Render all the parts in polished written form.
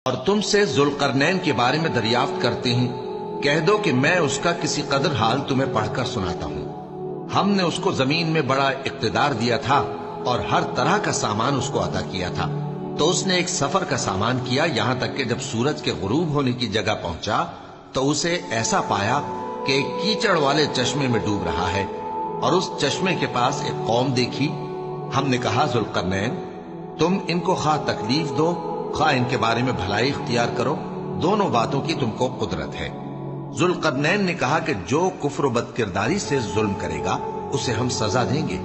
اور تم سے ذوالقرنین کے بارے میں دریافت کرتے ہیں، کہہ دو کہ میں اس کا کسی قدر حال تمہیں پڑھ کر سناتا ہوں۔ ہم نے اس کو زمین میں بڑا اقتدار دیا تھا اور ہر طرح کا سامان اس کو عطا کیا تھا، تو اس نے ایک سفر کا سامان کیا، یہاں تک کہ جب سورج کے غروب ہونے کی جگہ پہنچا تو اسے ایسا پایا کہ ایک کیچڑ والے چشمے میں ڈوب رہا ہے، اور اس چشمے کے پاس ایک قوم دیکھی۔ ہم نے کہا ذوالقرنین، تم ان کو خواہ تکلیف دو خواہ ان کے بارے میں بھلائی اختیار کرو، دونوں باتوں کی تم کو قدرت ہے۔ ذوالقرنین نے کہا کہ جو کفر و بد کرداری سے ظلم کرے گا اسے ہم سزا دیں گے،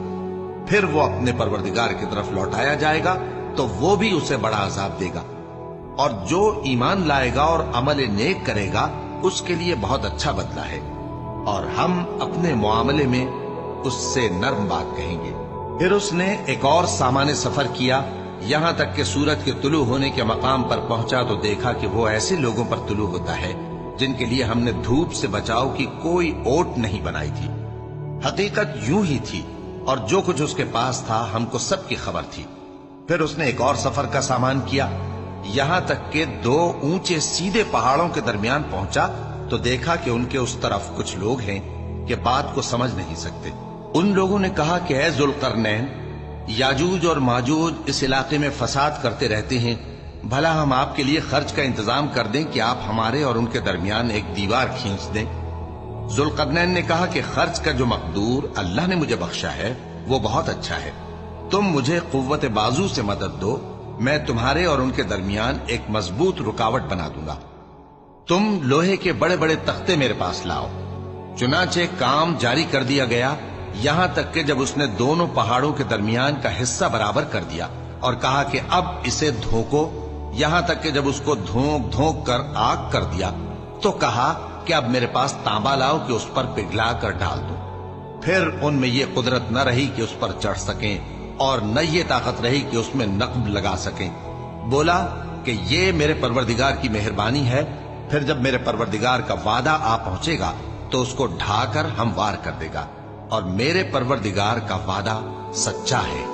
پھر وہ اپنے پروردگار کی طرف لوٹایا جائے گا تو وہ بھی اسے بڑا عذاب دے گا، اور جو ایمان لائے گا اور عمل نیک کرے گا اس کے لیے بہت اچھا بدلہ ہے، اور ہم اپنے معاملے میں اس سے نرم بات کہیں گے۔ پھر اس نے ایک اور سامان سفر کیا، یہاں تک کہ سورج کے طلوع ہونے کے مقام پر پہنچا تو دیکھا کہ وہ ایسے لوگوں پر طلوع ہوتا ہے جن کے لیے ہم نے دھوپ سے بچاؤ کی کوئی اوٹ نہیں بنائی تھی۔ حقیقت یوں ہی تھی، اور جو کچھ اس کے پاس تھا ہم کو سب کی خبر تھی۔ پھر اس نے ایک اور سفر کا سامان کیا، یہاں تک کہ دو اونچے سیدھے پہاڑوں کے درمیان پہنچا تو دیکھا کہ ان کے اس طرف کچھ لوگ ہیں کہ بات کو سمجھ نہیں سکتے۔ ان لوگوں نے کہا کہ اے ذوالقرنین، یاجوج اور ماجوج اس علاقے میں فساد کرتے رہتے ہیں، بھلا ہم آپ کے لیے خرچ کا انتظام کر دیں کہ آپ ہمارے اور ان کے درمیان ایک دیوار کھینچ دیں۔ ذوالقرنین نے کہا کہ خرچ کا جو مقدور اللہ نے مجھے بخشا ہے وہ بہت اچھا ہے، تم مجھے قوت بازو سے مدد دو، میں تمہارے اور ان کے درمیان ایک مضبوط رکاوٹ بنا دوں گا۔ تم لوہے کے بڑے بڑے تختے میرے پاس لاؤ۔ چنانچہ کام جاری کر دیا گیا، یہاں تک کہ جب اس نے دونوں پہاڑوں کے درمیان کا حصہ برابر کر دیا اور کہا کہ اب اسے دھوکو، یہاں تک کہ جب اس کو دھونک دھونک کر آگ کر دیا تو کہا کہ اب میرے پاس تانبا لاؤ کہ اس پر پگھلا کر ڈال دو۔ پھر ان میں یہ قدرت نہ رہی کہ اس پر چڑھ سکیں، اور نہ یہ طاقت رہی کہ اس میں نقب لگا سکیں۔ بولا کہ یہ میرے پروردگار کی مہربانی ہے، پھر جب میرے پروردگار کا وعدہ آ پہنچے گا تو اس کو ڈھا کر ہموار کر دے گا، اور میرے پروردگار کا وعدہ سچا ہے۔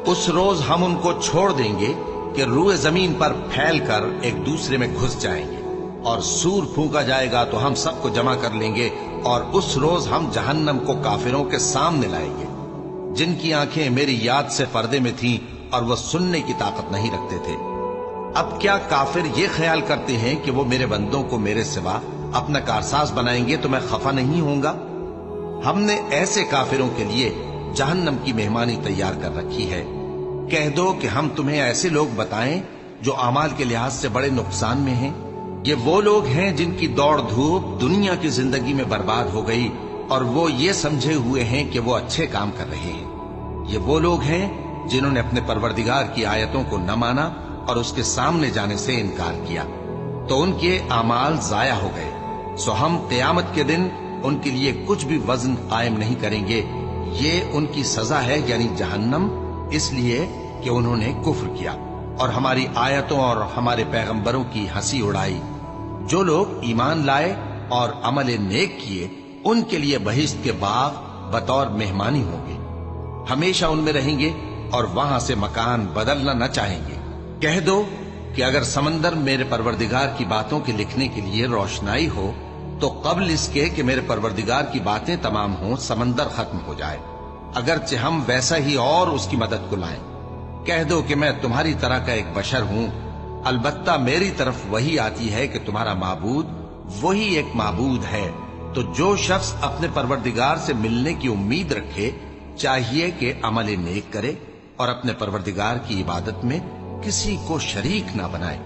اس روز ہم ان کو چھوڑ دیں گے کہ روئے زمین پر پھیل کر ایک دوسرے میں گھس جائیں گے، اور سور پھونکا جائے گا تو ہم سب کو جمع کر لیں گے، اور اس روز ہم جہنم کو کافروں کے سامنے لائیں گے، جن کی آنکھیں میری یاد سے پردے میں تھیں اور وہ سننے کی طاقت نہیں رکھتے تھے۔ اب کیا کافر یہ خیال کرتے ہیں کہ وہ میرے بندوں کو میرے سوا اپنا کارساز بنائیں گے تو میں خفا نہیں ہوں گا؟ ہم نے ایسے کافروں کے لیے جہنم کی مہمانی تیار کر رکھی ہے۔ کہہ دو کہ ہم تمہیں ایسے لوگ بتائیں جو اعمال کے لحاظ سے بڑے نقصان میں ہیں۔ یہ وہ لوگ ہیں جن کی دوڑ دھوپ دنیا کی زندگی میں برباد ہو گئی، اور وہ یہ سمجھے ہوئے ہیں کہ وہ اچھے کام کر رہے ہیں۔ یہ وہ لوگ ہیں جنہوں نے اپنے پروردگار کی آیتوں کو نہ مانا اور اس کے سامنے جانے سے انکار کیا، تو ان کے اعمال ضائع ہو گئے، سو ہم قیامت کے دن ان کے لیے کچھ بھی وزن قائم نہیں کریں گے۔ یہ ان کی سزا ہے، یعنی جہنم، اس لیے کہ انہوں نے کفر کیا اور ہماری آیتوں اور ہمارے پیغمبروں کی ہنسی اڑائی۔ جو لوگ ایمان لائے اور عمل نیک کیے ان کے لیے بہشت کے باغ بطور مہمانی ہوں گے، ہمیشہ ان میں رہیں گے اور وہاں سے مکان بدلنا نہ چاہیں گے۔ کہہ دو کہ اگر سمندر میرے پروردگار کی باتوں کے لکھنے کے لیے روشنائی ہو تو قبل اس کے کہ میرے پروردگار کی باتیں تمام ہوں سمندر ختم ہو جائے، اگرچہ ہم ویسا ہی اور اس کی مدد کو لائیں۔ کہہ دو کہ میں تمہاری طرح کا ایک بشر ہوں، البتہ میری طرف وہی آتی ہے کہ تمہارا معبود وہی ایک معبود ہے، تو جو شخص اپنے پروردگار سے ملنے کی امید رکھے چاہیے کہ عمل نیک کرے اور اپنے پروردگار کی عبادت میں کسی کو شریک نہ بنائے۔